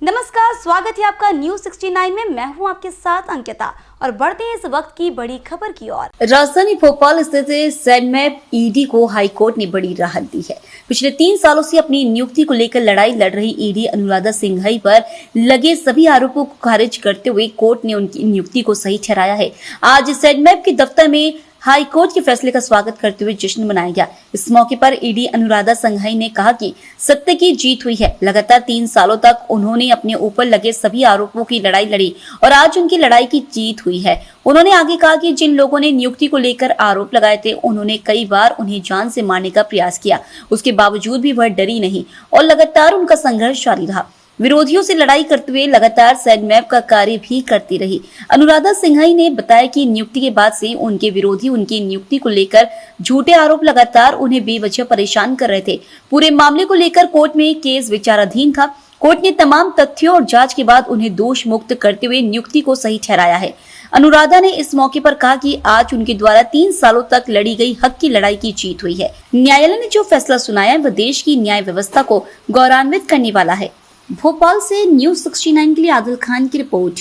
नमस्कार, स्वागत है आपका न्यूज 69 में। मैं हूं आपके साथ अंकिता और बढ़ते हैं इस वक्त की बड़ी खबर की ओर। राजधानी भोपाल स्थित सैडमैप ईडी को हाईकोर्ट ने बड़ी राहत दी है। पिछले 3 सालों से अपनी नियुक्ति को लेकर लड़ाई लड़ रही ईडी अनुराधा सिंघई पर लगे सभी आरोपों को खारिज करते हुए कोर्ट ने उनकी नियुक्ति को सही ठहराया है। आज सैडमैप के दफ्तर में हाई कोर्ट के फैसले का स्वागत करते हुए जश्न मनाया गया। इस मौके पर ईडी अनुराधा सिंघई ने कहा कि सत्य की जीत हुई है। लगातार 3 सालों तक उन्होंने अपने ऊपर लगे सभी आरोपों की लड़ाई लड़ी और आज उनकी लड़ाई की जीत हुई है। उन्होंने आगे कहा कि जिन लोगों ने नियुक्ति को लेकर आरोप लगाए थे, उन्होंने कई बार उन्हें जान से मारने का प्रयास किया। उसके बावजूद भी वह डरी नहीं और लगातार उनका संघर्ष जारी रहा। विरोधियों से लड़ाई करते हुए लगातार सैडमैप का कार्य भी करती रही। अनुराधा सिंघई ने बताया कि नियुक्ति के बाद से उनके विरोधी उनकी नियुक्ति को लेकर झूठे आरोप लगातार उन्हें बेवजह परेशान कर रहे थे। पूरे मामले को लेकर कोर्ट में केस विचाराधीन था। कोर्ट ने तमाम तथ्यों और जांच के बाद उन्हें दोष मुक्त करते हुए नियुक्ति को सही ठहराया है। अनुराधा ने इस मौके पर कहा कि आज उनके द्वारा 3 सालों तक लड़ी गई हक की लड़ाई की जीत हुई है। न्यायालय ने जो फैसला सुनाया वह देश की न्याय व्यवस्था को गौरवान्वित करने वाला है। भोपाल से न्यूज 69 के लिए आदिल खान की रिपोर्ट।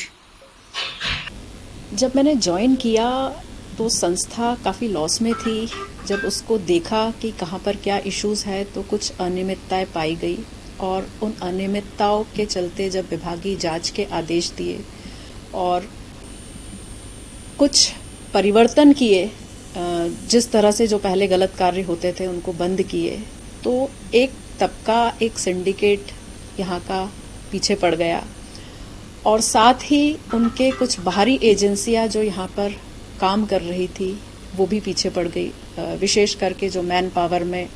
जब मैंने ज्वाइन किया तो संस्था काफ़ी लॉस में थी। जब उसको देखा कि कहाँ पर क्या इश्यूज है तो कुछ अनियमितताएं पाई गई और उन अनियमितताओं के चलते जब विभागीय जांच के आदेश दिए और कुछ परिवर्तन किए, जिस तरह से जो पहले गलत कार्य होते थे उनको बंद किए, तो एक तबका, एक सिंडिकेट यहाँ का पीछे पड़ गया और साथ ही उनके कुछ बाहरी एजेंसियां जो यहाँ पर काम कर रही थी वो भी पीछे पड़ गई। विशेष करके जो मैन पावर में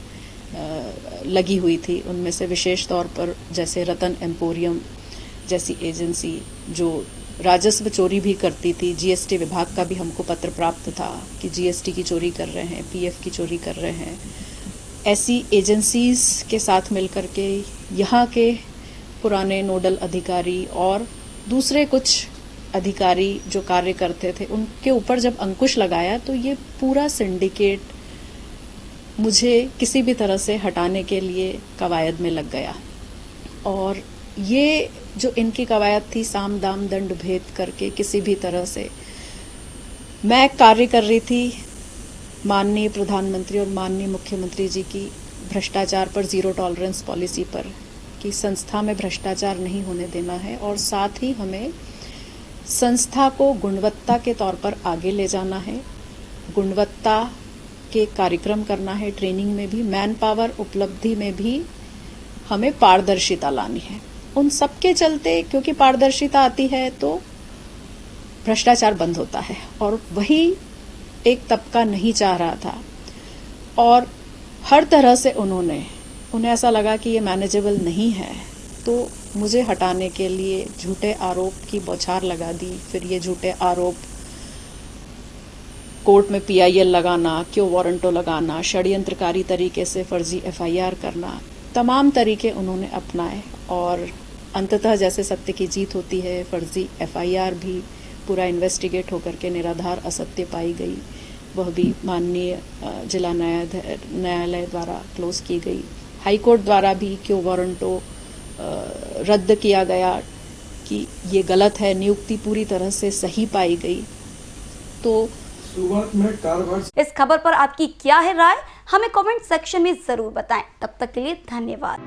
लगी हुई थी उनमें से विशेष तौर पर जैसे रतन एम्पोरियम जैसी एजेंसी जो राजस्व चोरी भी करती थी। जीएसटी विभाग का भी हमको पत्र प्राप्त था कि जीएसटी की चोरी कर रहे हैं, पीएफ की चोरी कर रहे हैं। ऐसी एजेंसीज के साथ मिलकर के यहाँ के पुराने नोडल अधिकारी और दूसरे कुछ अधिकारी जो कार्य करते थे उनके ऊपर जब अंकुश लगाया तो ये पूरा सिंडिकेट मुझे किसी भी तरह से हटाने के लिए कवायद में लग गया। और ये जो इनकी कवायद थी, साम दाम दंड भेद करके किसी भी तरह से मैं कार्य कर रही थी माननीय प्रधानमंत्री और माननीय मुख्यमंत्री जी की भ्रष्टाचार पर जीरो टॉलरेंस पॉलिसी पर, कि संस्था में भ्रष्टाचार नहीं होने देना है और साथ ही हमें संस्था को गुणवत्ता के तौर पर आगे ले जाना है, गुणवत्ता के कार्यक्रम करना है, ट्रेनिंग में भी, मैन पावर उपलब्धि में भी हमें पारदर्शिता लानी है। उन सब के चलते, क्योंकि पारदर्शिता आती है तो भ्रष्टाचार बंद होता है और वही एक तबका नहीं चाह रहा था और हर तरह से उन्हें ऐसा लगा कि ये मैनेजेबल नहीं है तो मुझे हटाने के लिए झूठे आरोप की बौछार लगा दी। फिर ये झूठे आरोप कोर्ट में पीआईएल लगाना, क्यों वारंटो लगाना, षड्यंत्रकारी तरीके से फर्जी एफआईआर करना, तमाम तरीके उन्होंने अपनाए और अंततः जैसे सत्य की जीत होती है, फर्जी एफआईआर भी पूरा इन्वेस्टिगेट होकर के निराधार असत्य पाई गई, वह भी माननीय जिला न्यायालय द्वारा क्लोज की गई। हाईकोर्ट द्वारा भी क्यों वारंटो रद्द किया गया कि ये गलत है, नियुक्ति पूरी तरह से सही पाई गई। तो इस खबर पर आपकी क्या है राय, हमें कमेंट सेक्शन में जरूर बताएं। तब तक के लिए धन्यवाद।